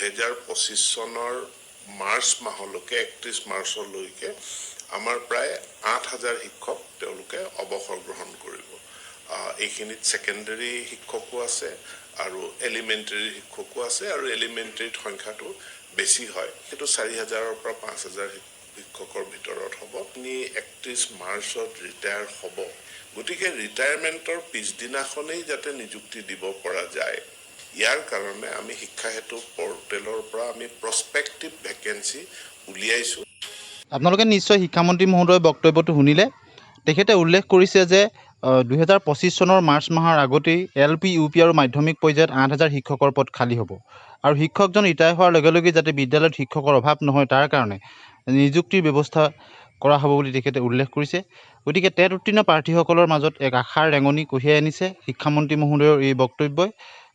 2025 চনৰ মাৰ্চ মাহলৈকে 31 মাৰ্চলৈকে আমাৰ প্ৰায় 8,000 শিক্ষক তেওঁলোকে অৱসৰ গ্ৰহণ কৰিব। এইখিনিত ছেকেণ্ডাৰী শিক্ষকো আছে আৰু এলিমেণ্টাৰী শিক্ষকো আছে, আৰু এলিমেণ্টাৰীত সংখ্যাটো বেছি হয়, সেইটো 4,000-ৰ পৰা 5,000 শিক্ষকৰ ভিতৰত হ'ব। 31 মাৰ্চত ৰিটায়াৰ হ'ব। গতিকে ৰিটায়াৰমেণ্টৰ পিছদিনাখনেই যাতে নিযুক্তি দিব পৰা যায়, ইয়াৰ কাৰণে আমি শিক্ষা সেতু পৰ্টেলৰ পৰা আমি প্ৰস্পেক্টিভ ভেকেঞ্চি উলিয়াইছোঁ। আপোনালোকে নিশ্চয় শিক্ষামন্ত্ৰী মহোদয়ৰ বক্তব্যটো শুনিলে। তেখেতে উল্লেখ কৰিছে যে 2025 চনৰ মাৰ্চ মাহৰ আগতেই LP, UP আৰু মাধ্যমিক পৰ্যায়ত 8,000 শিক্ষকৰ পদ খালী হ'ব, আৰু শিক্ষকজন ৰিটায়াৰ হোৱাৰ লগে লগে যাতে বিদ্যালয়ত শিক্ষকৰ অভাৱ নহয় তাৰ কাৰণে নিযুক্তিৰ ব্যৱস্থা কৰা হ'ব বুলি তেখেতে উল্লেখ কৰিছে। গতিকে টেট উত্তীৰ্ণ প্ৰাৰ্থীসকলৰ মাজত এক আশাৰ ৰেঙনি কঢ়িয়াই আনিছে শিক্ষামন্ত্ৰী মহোদয়ৰ এই বক্তব্যই।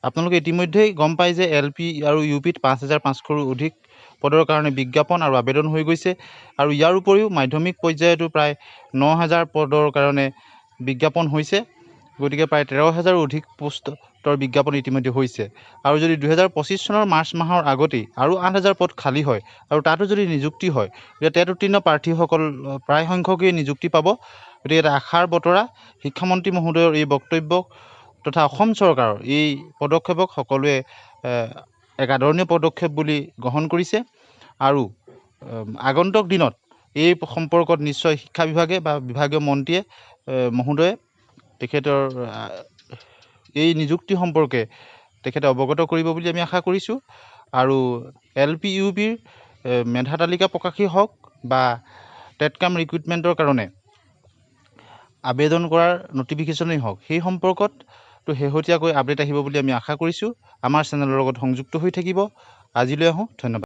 আপোনালোকে ইতিমধ্যেই গম পায় যে LP আৰু UPত 5,500ৰো অধিক পদৰ কাৰণে বিজ্ঞাপন আৰু আবেদন হৈ গৈছে, আৰু ইয়াৰ উপৰিও মাধ্যমিক পৰ্যায়তো প্ৰায় 9,000 পদৰ কাৰণে বিজ্ঞাপন হৈছে। গতিকে প্ৰায় 13,000ৰো অধিক পোষ্টৰ বিজ্ঞাপন ইতিমধ্যে হৈছে, আৰু যদি 2025 চনৰ মাৰ্চ মাহৰ আগতেই আৰু 8,000 পদ খালী হয় আৰু তাতো যদি নিযুক্তি হয়, তেতিয়া টেট উত্তীৰ্ণ প্ৰাৰ্থীসকল প্ৰায় সংখ্যকেই নিযুক্তি পাব। গতিকে এটা আশাৰ বতৰা। শিক্ষামন্ত্ৰী মহোদয়ৰ এই বক্তব্য তথা অসম চৰকাৰৰ এই পদক্ষেপক সকলোৱে এক আদৰণীয় পদক্ষেপ বুলি গ্ৰহণ কৰিছে, আৰু আগন্তুক দিনত এই সম্পৰ্কত নিশ্চয় শিক্ষা বিভাগে বা বিভাগীয় মন্ত্ৰীয়ে মহোদয়ে তেখেতৰ এই নিযুক্তি সম্পৰ্কে তেখেতে অৱগত কৰিব বুলি আমি আশা কৰিছোঁ। আৰু LP, UPৰ মেধা তালিকা প্ৰকাশেই হওক বা টেটকাম ৰিক্ৰুইটমেণ্টৰ কাৰণে আবেদন কৰাৰ নটিফিকেশ্যনেই হওক, সেই সম্পৰ্কত শেহতীয়াকৈ আপডেট আহিব বুলি আমি আশা কৰিছোঁ। আমাৰ চেনেলৰ লগত সংযুক্ত হৈ থাকিব। আজিলৈ আহোঁ, ধন্যবাদ।